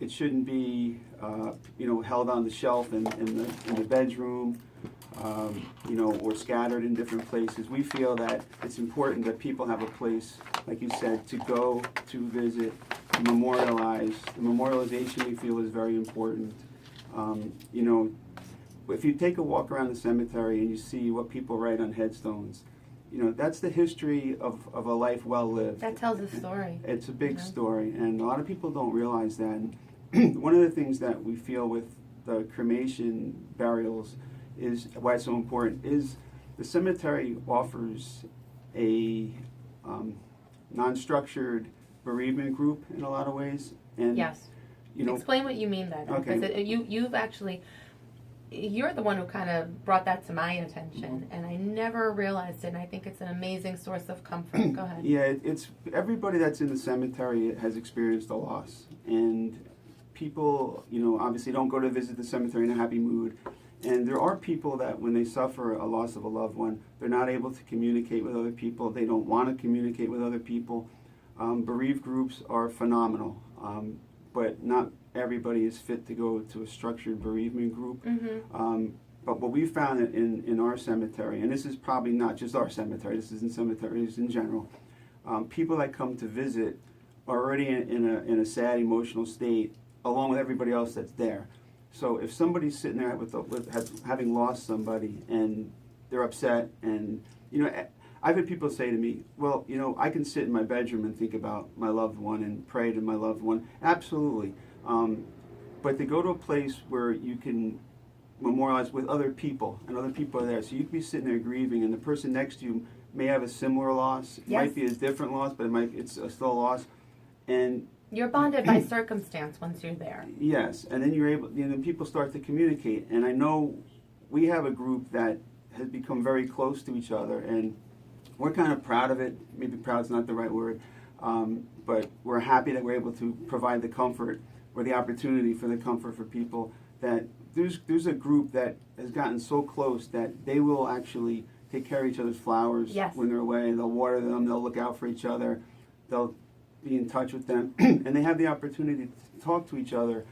it shouldn't be, held on the shelf in the bedroom, or scattered in different places. We feel that it's important that people have a place, like you said, to go, to visit, to memorialize. The memorialization we feel is very important. If you take a walk around the cemetery and you see what people write on headstones, that's the history of a life well lived. That tells a story. It's a big story, and a lot of people don't realize that. And one of the things that we feel with the cremation burials is why it's so important is the cemetery offers a non-structured bereavement group in a lot of ways. And yes. Explain what you mean by that. Okay. Because you're the one who kind of brought that to my attention, and I never realized it, and I think it's an amazing source of comfort. Go ahead. Yeah, it's everybody that's in the cemetery has experienced a loss, and people, obviously don't go to visit the cemetery in a happy mood, and there are people that when they suffer a loss of a loved one, they're not able to communicate with other people, they don't want to communicate with other people. Bereaved groups are phenomenal, but not everybody is fit to go to a structured bereavement group. Mm-hmm. But what we found in our cemetery, and this is probably not just our cemetery, this is in cemeteries in general, people that come to visit are already in a sad emotional state along with everybody else that's there. So if somebody's sitting there having lost somebody and they're upset, and I've had people say to me, well, I can sit in my bedroom and think about my loved one and pray to my loved one. Absolutely. But to go to a place where you can memorialize with other people, and other people are there, so you can be sitting there grieving, and the person next to you may have a similar loss. It Yes. might be a different loss, but it's still a loss. And you're bonded by circumstance once you're there. yes, and then you're able. People start to communicate, and I know we have a group that has become very close to each other, and we're kind of proud of it. Maybe proud is not the right word, but we're happy that we're able to provide the comfort or the opportunity for the comfort for people. That there's a group that has gotten so close that they will actually take care of each other's flowers. Yes. When they're away. They'll water them. They'll look out for each other. They'll be in touch with them, and they have the opportunity to talk to each other,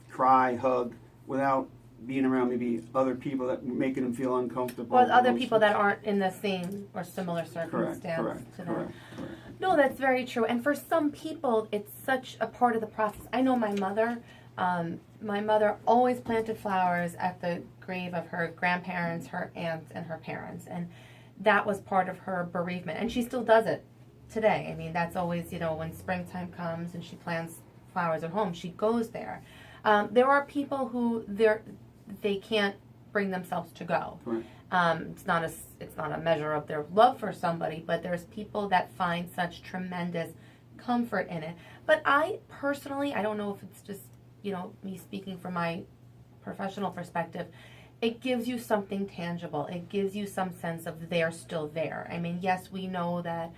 cry, hug, without being around maybe other people that making them feel uncomfortable. Well, other people that aren't in the same or similar circumstance Correct. to them. No, that's very true. And for some people, it's such a part of the process. I know my mother. My mother always planted flowers at the grave of her grandparents, her aunts, and her parents, and that was part of her bereavement. And she still does it today. I mean, that's always, when springtime comes and she plants flowers at home, she goes there. There are people who they can't bring themselves to go. Right. It's not a measure of their love for somebody, but there's people that find such tremendous comfort in it. But I personally, I don't know if it's just, me speaking from my professional perspective, it gives you something tangible. It gives you some sense of they're still there. I mean, yes, we know that,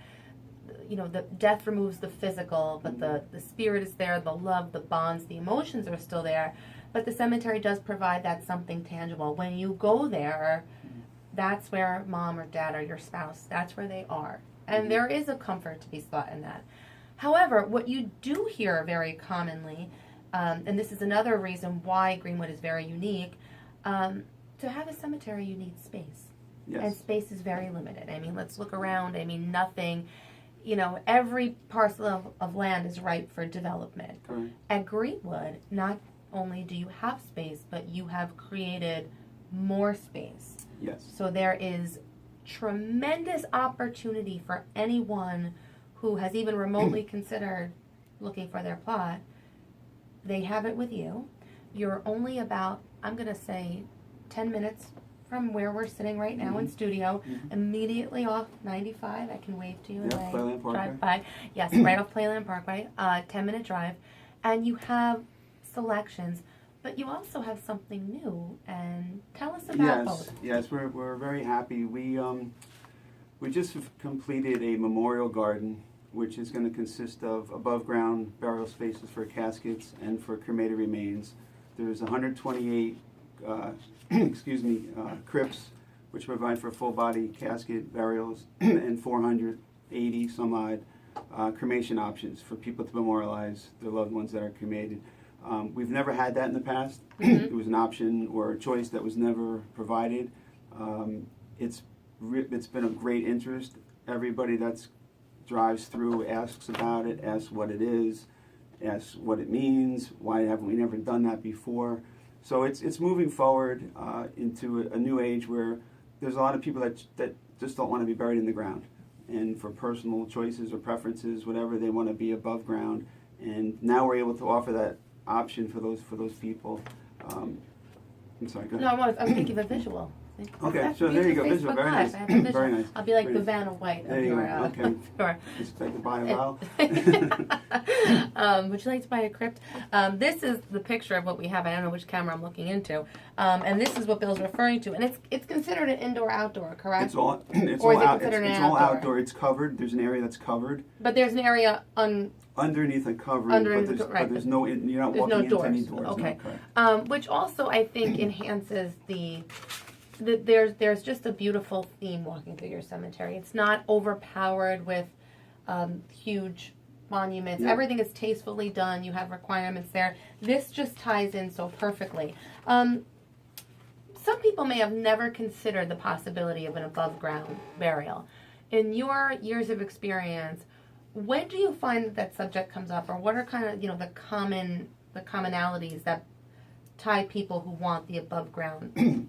the death removes the physical, but the spirit is there, the love, the bonds, the emotions are still there. But the cemetery does provide that something tangible. When you go there, that's where mom or dad or your spouse, that's where they are. And there is a comfort to be sought in that. However, what you do hear very commonly, and this is another reason why Greenwood is very unique, to have a cemetery you need space. Yes. And space is very limited. I mean, let's look around. I mean, nothing, every parcel of land is ripe for development. Correct. At Greenwood, not only do you have space, but you have created more space. Yes. So there is tremendous opportunity for anyone who has even remotely considered looking for their plot. They have it with you. You're only about, I'm going to say, 10 minutes from where we're sitting right now in studio, immediately off 95. I can wave to you as I Playland Parkway. drive by. Yes, right off Playland Parkway, 10-minute drive. And you have selections, but you also have something new. And tell us about both. Yes, we're very happy. We just have completed a memorial garden, which is going to consist of above-ground burial spaces for caskets and for cremated remains. There's 128 crypts, which provide for full-body casket burials, and 480 some odd cremation options for people to memorialize their loved ones that are cremated. We've never had that in the past. It was an option or a choice that was never provided. It's been of great interest. Everybody that's drives through asks about it, asks what it is, asks what it means. Why haven't we never done that before? So it's moving forward into a new age where there's a lot of people that just don't want to be buried in the ground, and for personal choices or preferences, whatever, they want to be above ground. And now we're able to offer that option for those people. I'm sorry. Go ahead. No, I'm thinking of a visual. Okay, so there you go. Visual, very nice. Very nice. I'll be like Very the nice. Vanna White. There you go. Okay. Sure. Expect to buy a vowel. Would you like to buy a crypt? This is the picture of what we have. I don't know which camera I'm looking into. And this is what Bill's referring to. And it's considered an indoor-outdoor, correct? It's all Or is it out. considered an It's all outdoor? outdoor. It's covered. There's an area that's covered But there's an area underneath a covering, Underneath but the- right, there's no. You're not there's walking no into doors. any doors. Okay. No, correct. which also I think enhances there's just a beautiful theme walking through your cemetery. It's not overpowered with huge monuments. Yeah. Everything is tastefully done. You have requirements there. This just ties in so perfectly. Some people may have never considered the possibility of an above ground burial. In your years of experience, when do you find that subject comes up, or what are kind of the commonalities that tie people who want the above ground?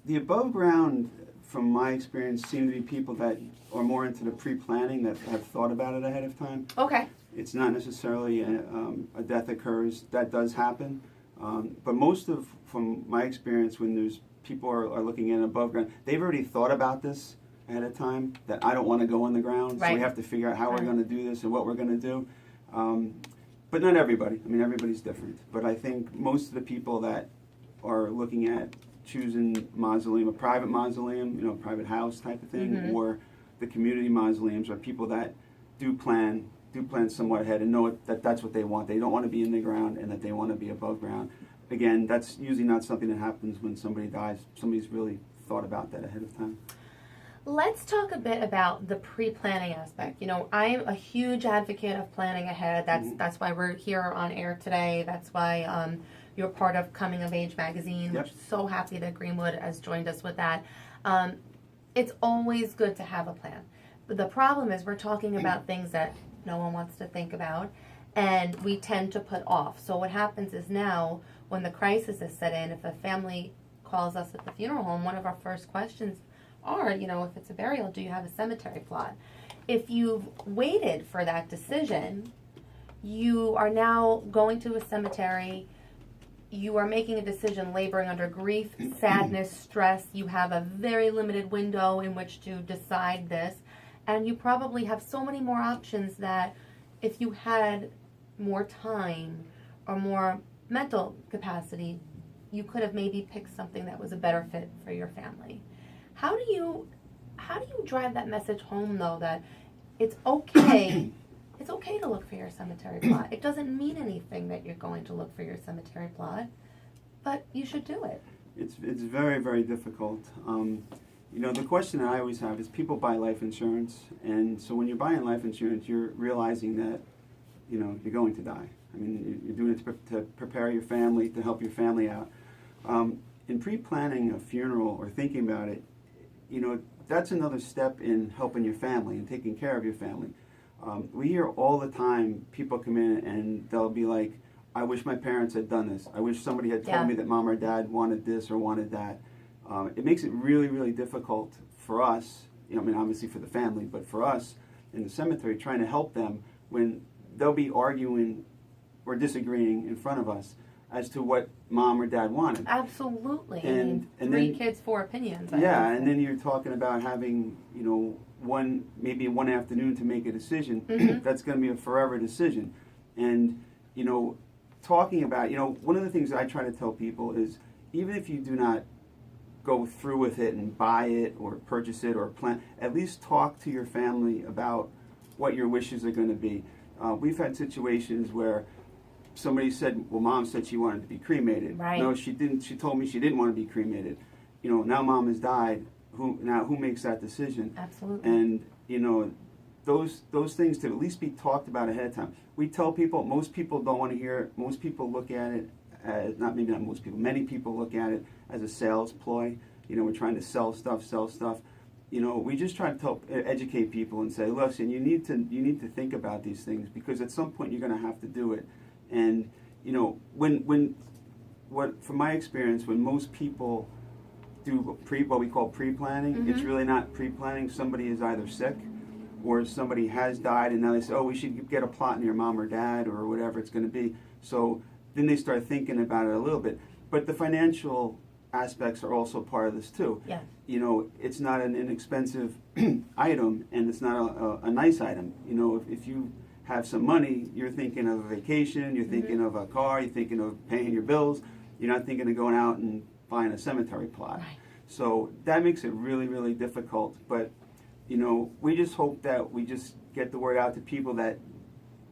The above ground, from my experience, seem to be people that are more into the pre-planning, that have thought about it ahead of time. Okay. It's not necessarily a death occurs. That does happen. But from my experience, when there's people are looking at above ground, they've already thought about this ahead of time, that I don't want to go on the ground, so we Right. have to figure out how Right. we're going to do this and what we're going to do. But not everybody. I mean, everybody's different. But I think most of the people that are looking at choosing mausoleum, a private mausoleum, private house type of thing, Mhm. or the community mausoleums, are people that do plan somewhat ahead and know that that's what they want. They don't want to be in the ground, and that they want to be above ground. Again, that's usually not something that happens when somebody dies. Somebody's really thought about that ahead of time. Let's talk a bit about the pre-planning aspect. I'm a huge advocate of planning ahead. That's why we're here on air today. That's why you're part of Coming of Age magazine. Yep. Which is so happy that Greenwood has joined us with that. It's always good to have a plan. But the problem is we're talking about things that no one wants to think about, and we tend to put off. So what happens is now, when the crisis is set in, if a family calls us at the funeral home, one of our first questions are, if it's a burial, do you have a cemetery plot? If you've waited for that decision, you are now going to a cemetery, you are making a decision laboring under grief, sadness, stress. You have a very limited window in which to decide this, and you probably have so many more options that if you had more time or more mental capacity, you could have maybe picked something that was a better fit for your family. How do you drive that message home, though, that it's okay it's okay to look for your cemetery plot? It doesn't mean anything that you're going to look for your cemetery plot, but you should do it. It's very, very difficult. The question that I always have is, people buy life insurance, and so when you're buying life insurance, you're realizing that you're going to die. I mean, you're doing it to prepare your family, to help your family out. In pre-planning a funeral or thinking about it, that's another step in helping your family and taking care of your family. We hear all the time people come in and they'll be like, I wish my parents had done this. I wish somebody had told me that mom or dad wanted this or wanted that. It makes it really, really difficult for us, obviously for the family, but for us in the cemetery, trying to help them when they'll be arguing or disagreeing in front of us as to what mom or dad wanted. Absolutely. And three then, kids, 4 opinions. And then you're talking about having, maybe one afternoon to make a decision. Mm-hmm. That's going to be a forever decision. And, talking about, one of the things I try to tell people is, even if you do not go through with it and buy it or purchase it or plan, at least talk to your family about what your wishes are going to be. We've had situations where somebody said, well, mom said she wanted to be cremated. Right. No, she didn't. She told me she didn't want to be cremated. Now mom has died. Who makes that decision? Absolutely. And those things to at least be talked about ahead of time. We tell people, most people don't want to hear it. Most people look at it as, not most people, many people look at it as a sales ploy. You know, we're trying to sell stuff. You know, we just try to help educate people and say, listen, you need to think about these things, because at some point you're going to have to do it. And you know, from my experience, when most people do what we call pre-planning, it's really not pre-planning. Somebody is either sick, or somebody has died, and now they say, oh, we should get a plot in your mom or dad, or whatever it's going to be. So then they start thinking about it a little bit. But the financial aspects are also part of this too. Yeah. You know, it's not an inexpensive item, and it's not a nice item. You know, if you have some money, you're thinking of a vacation, you're thinking of a car, you're thinking of paying your bills. You're not thinking of going out and buying a cemetery plot. Right. So that makes it really, really difficult. But you know, we just hope that we just get the word out to people that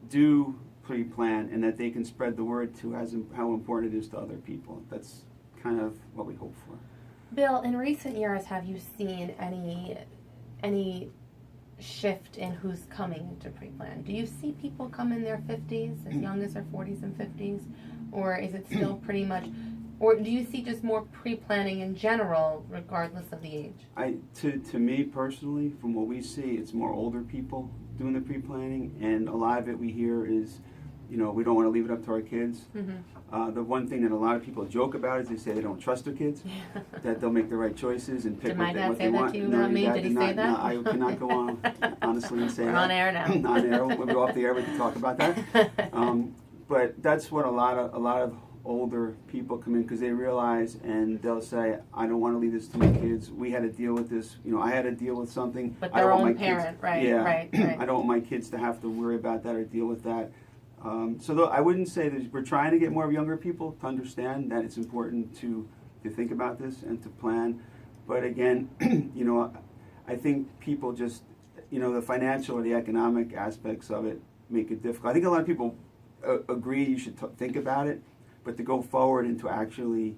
do pre-plan, and that they can spread the word to how important it is to other people. That's kind of what we hope for. Bill, in recent years, have you seen any shift in who's coming into pre-plan? Do you see people come in their 50s, as young as their 40s and 50s, or is it still pretty much? Or do you see just more pre-planning in general, regardless of the age? To me personally, from what we see, it's more older people doing the pre-planning, and a lot of it we hear is, you know, we don't want to leave it up to our kids. The one thing that a lot of people joke about is they say they don't trust their kids, that they'll make the right choices and pick Did my dad what say they that want. to you No, about me? your dad Did he say that? No, I cannot go on honestly and say We're that. on air now. On air, when we go off the air, we can talk about that. But that's what a lot of older people come in, because they realize, and they'll say, I don't want to leave this to my kids. We had to deal with this. You know, I had to deal with something. But I their don't want own my parent, kids, right? Yeah, Right. I don't want my kids to have to worry about that or deal with that. So I wouldn't say that we're trying to get more of younger people to understand that it's important to think about this and to plan. But again, you know, I think people just, you know, the financial or the economic aspects of it make it difficult. I think a lot of people agree you should think about it, but to go forward and to actually,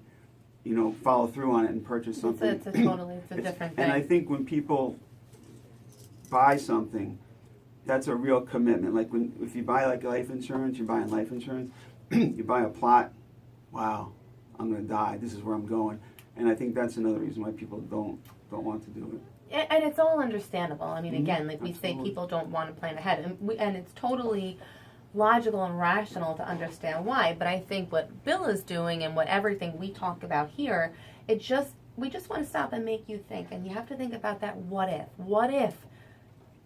you know, follow through on it and purchase something. It's a different thing. And I think when people buy something, that's a real commitment. Like if you buy like life insurance, you're buying life insurance. You buy a plot, wow, I'm going to die. This is where I'm going. And I think that's another reason why people don't want to do it. And it's all understandable. I mean, again, like we Absolutely. say, people don't want to plan ahead, and it's totally logical and rational to understand why. But I think what Bill is doing and what everything we talk about here, we just want to stop and make you think. And you have to think about that what if. What if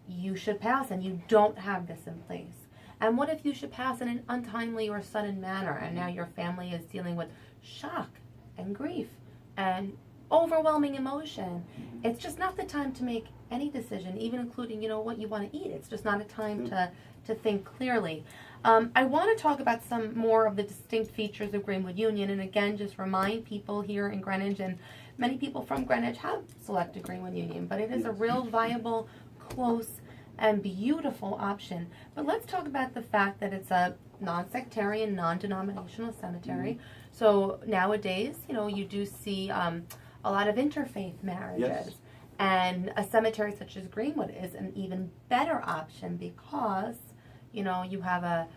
you should pass and you don't have this in place? And what if you should pass in an untimely or sudden manner, and now your family is dealing with shock and grief and overwhelming emotion? It's just not the time to make any decision, even including, you know, what you want to eat. It's just not a time to think clearly. I want to talk about some more of the distinct features of Greenwood Union, and again, just remind people here in Greenwich, and many people from Greenwich have selected Greenwood Union, but it is a real viable, close, and beautiful option. But let's talk about the fact that it's a non-sectarian, non-denominational cemetery. So nowadays, you know, you do see a lot of interfaith marriages. Yes. And a cemetery such as Greenwood is an even better option because, you know, you have a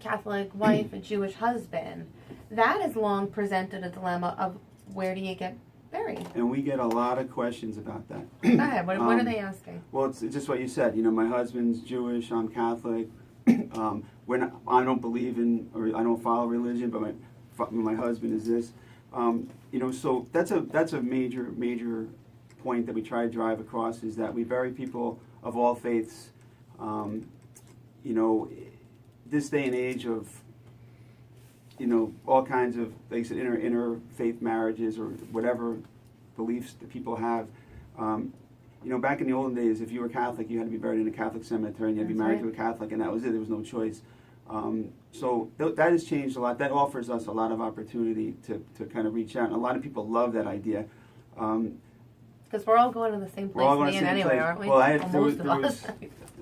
Catholic wife, a Jewish husband. That has long presented a dilemma of where do you get buried? And we get a lot of questions about that. Go ahead. What are they asking? Well, it's just what you said. You know, my husband's Jewish. I'm Catholic. I don't believe in, or I don't follow religion, but my husband is this. You know, so that's a major point that we try to drive across, is that we bury people of all faiths. You know, this day and age of, you know, all kinds of, like I said, interfaith marriages or whatever beliefs that people have. You know, back in the olden days, if you were Catholic, you had to be buried in a Catholic cemetery, and you had to be married to a Catholic, and that was it. There was no choice. So that has changed a lot. That offers us a lot of opportunity to kind of reach out. And a lot of people love that idea. Because we're all going to the same place in the end anyway, aren't we? Well, Most of us.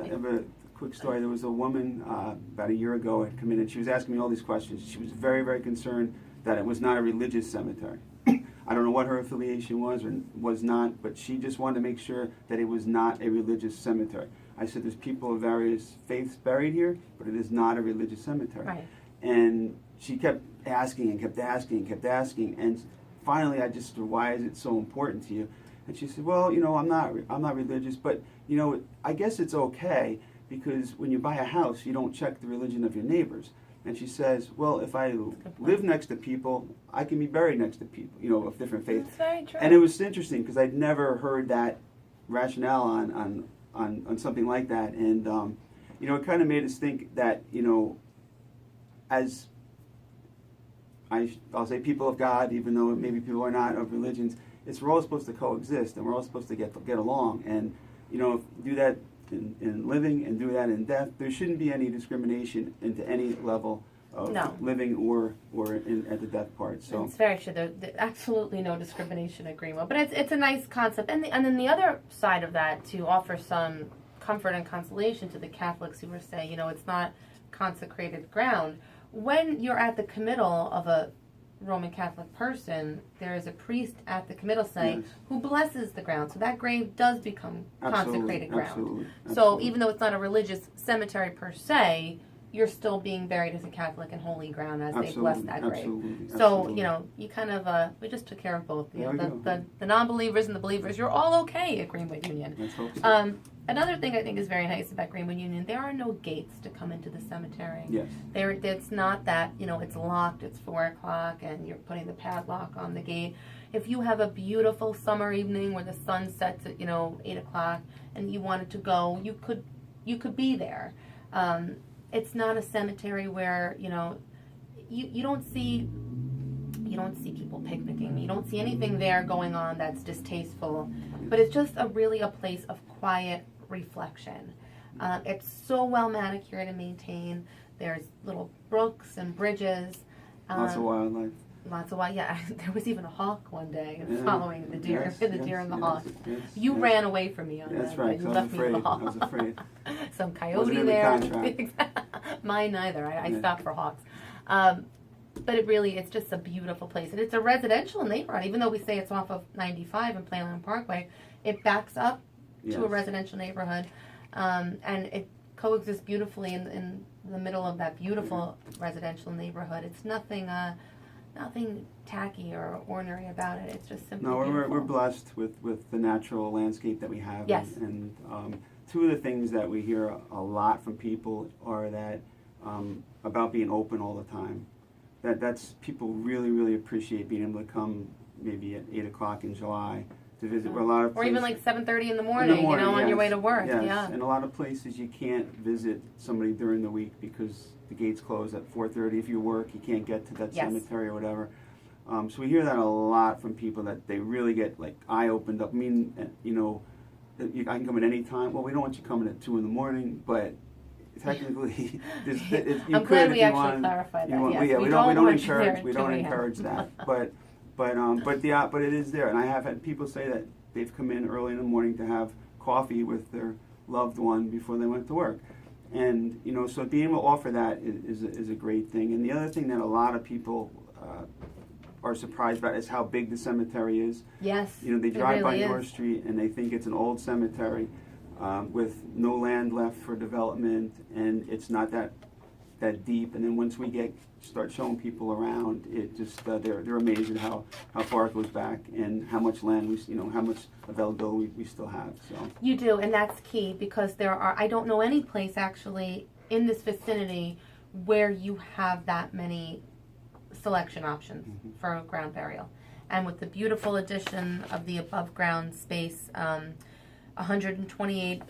I have a quick story. There was a woman about a year ago had come in, and she was asking me all these questions. She was very, very concerned that it was not a religious cemetery. I don't know what her affiliation was or was not, but she just wanted to make sure that it was not a religious cemetery. I said, there's people of various faiths buried here, but it is not a religious cemetery. Right. And she kept asking and kept asking and kept asking, and finally I just said, why is it so important to you? And she said, well, I'm not religious, but I guess it's okay, because when you buy a house, you don't check the religion of your neighbors. And she says, well, if I live next to people, I can be buried next to people, of different faiths. That's very true. And it was interesting because I'd never heard that rationale on something like that. And, it kind of made us think that, as I'll say people of God, even though maybe people are not of religions, we're all supposed to coexist, and we're all supposed to get along. And, do that in living and do that in death. There shouldn't be any discrimination into any level of living or at the death part. So it's very true. There's absolutely no discrimination at Greenwood, but it's a nice concept. And then the other side of that, to offer some comfort and consolation to the Catholics who were saying, it's not consecrated ground. When you're at the committal of a Roman Catholic person, there is a priest at the committal site who blesses the ground. So that grave does become consecrated ground. Absolutely. So even though it's not a religious cemetery per se, you're still being buried as a Catholic in holy ground as they bless that grave. So, you kind of, we just took care of both. The non-believers and the believers, you're all okay at Greenwood Union. Let's hope so. Another thing I think is very nice about Greenwood Union, there are no gates to come into the cemetery. Yes. It's not that, it's locked, it's 4 o'clock, and you're putting the padlock on the gate. If you have a beautiful summer evening where the sun sets at, 8 o'clock, and you wanted to go, you could be there. It's not a cemetery where, you don't see people picnicking. You don't see anything there going on that's distasteful. But it's just a place of quiet reflection. It's so well manicured and maintained. There's little brooks and bridges. Lots of wildlife. Yeah. There was even a hawk one day following the deer, deer and the hawk. You ran away from me on that. That's right. You I left was me afraid. with the hawk. I was afraid. Some coyote Wasn't in the there. contract. Mine neither. I stopped for hawks. But it's just a beautiful place. And it's a residential neighborhood. Even though we say it's off of 95 and Playland Parkway, it backs up to a residential neighborhood. And it coexists beautifully in the middle of that beautiful residential neighborhood. It's nothing tacky or ornery about it. It's just simply beautiful. We're blessed with the natural landscape that we have. Yes. And two of the things that we hear a lot from people are that about being open all the time. That's people really, really appreciate being able to come maybe at 8 o'clock in July to visit. Where a lot of or even like 7:30 in the morning, on your way to work. Yes. Yeah. And a lot of places you can't visit somebody during the week because the gates close at 4:30. If you work, you can't get to that cemetery or whatever. So we hear that a lot from people, that they really get like eye opened up. I mean, I can come at any time. Well, we don't want you coming at 2 in the morning, but technically, I'm glad we actually clarified that. Yes. We don't encourage that. But it is there, and I have had people say that they've come in early in the morning to have coffee with their loved one before they went to work, and so being able to offer that is a great thing. And the other thing that a lot of people are surprised about is how big the cemetery is. Yes, they drive by North Street and they think it's an old cemetery with no land left for development, and it's not that deep. And then once we start showing people around, it just they're amazed at how far it goes back and how much land how much availability we still have. So you do, and that's key, because I don't know any place actually in this vicinity where you have that many selection options for ground burial. And with the beautiful addition of the above ground space, 128.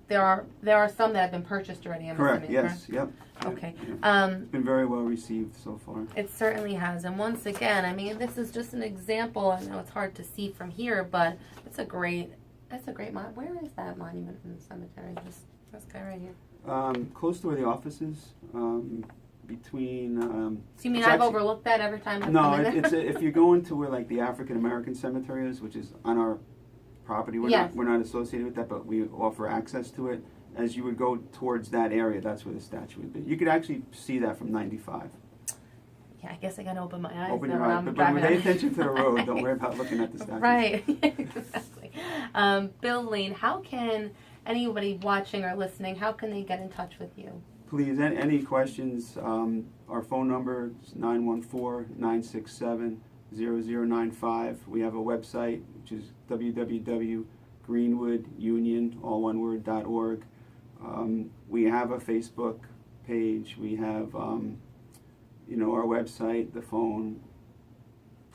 There are some that have been purchased already. Correct. Yes. Yep. Okay. It's been very well received so far. It certainly has. And once again, this is just an example. I know it's hard to see from here, but that's a great where is that monument in the cemetery? This guy right here. Close to where the office is. Between. So you mean I've overlooked that every time I've come in there? No, if you're going to where like the African American cemetery is, which is on our property, we're not associated with that, but we offer access to it. As you would go towards that area, that's where the statue would be. You could actually see that from 95. Yeah, I guess I gotta open my eyes. Open your eyes, but pay attention to the road. Don't worry about looking at the statue. Right, exactly. Bill Lane, how can anybody watching or listening, how can they get in touch with you? Please, any questions, our phone number is 914-967-0095. We have a website, which is www.greenwoodunion, all one word, .org. We have a Facebook page. We have, our website, the phone.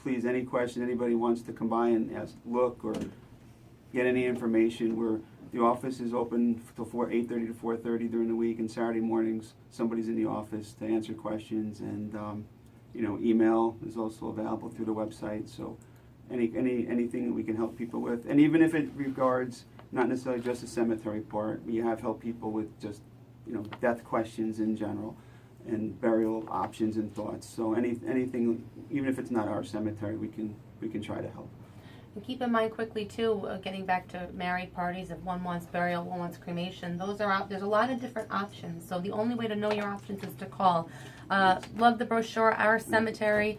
Please, any question, anybody wants to come by and look or get any information, the office is open till 8:30 to 4:30 during the week, and Saturday mornings somebody's in the office to answer questions, and email is also available through the website. So anything that we can help people with, and even if it regards not necessarily just the cemetery part, we have helped people with just death questions in general, and burial options and thoughts. So anything, even if it's not our cemetery, we can try to help. And keep in mind quickly too, getting back to married parties, if one wants burial, one wants cremation, those are out. There's a lot of different options. So the only way to know your options is to call. Love the brochure. Our cemetery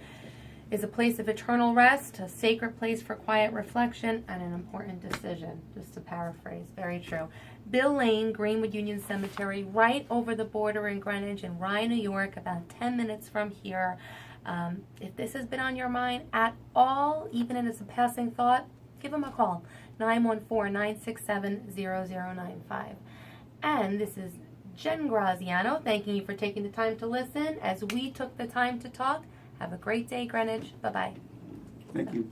is a place of eternal rest, a sacred place for quiet reflection, and an important decision. Just to paraphrase, very true. Bill Lane, Greenwood Union Cemetery, right over the border in Greenwich in Rye, New York, about 10 minutes from here. If this has been on your mind at all, even as a passing thought, give them a call, 914-967-0095. And this is Jen Graziano thanking you for taking the time to listen as we took the time to talk. Have a great day, Greenwich. Bye-bye. Thank you.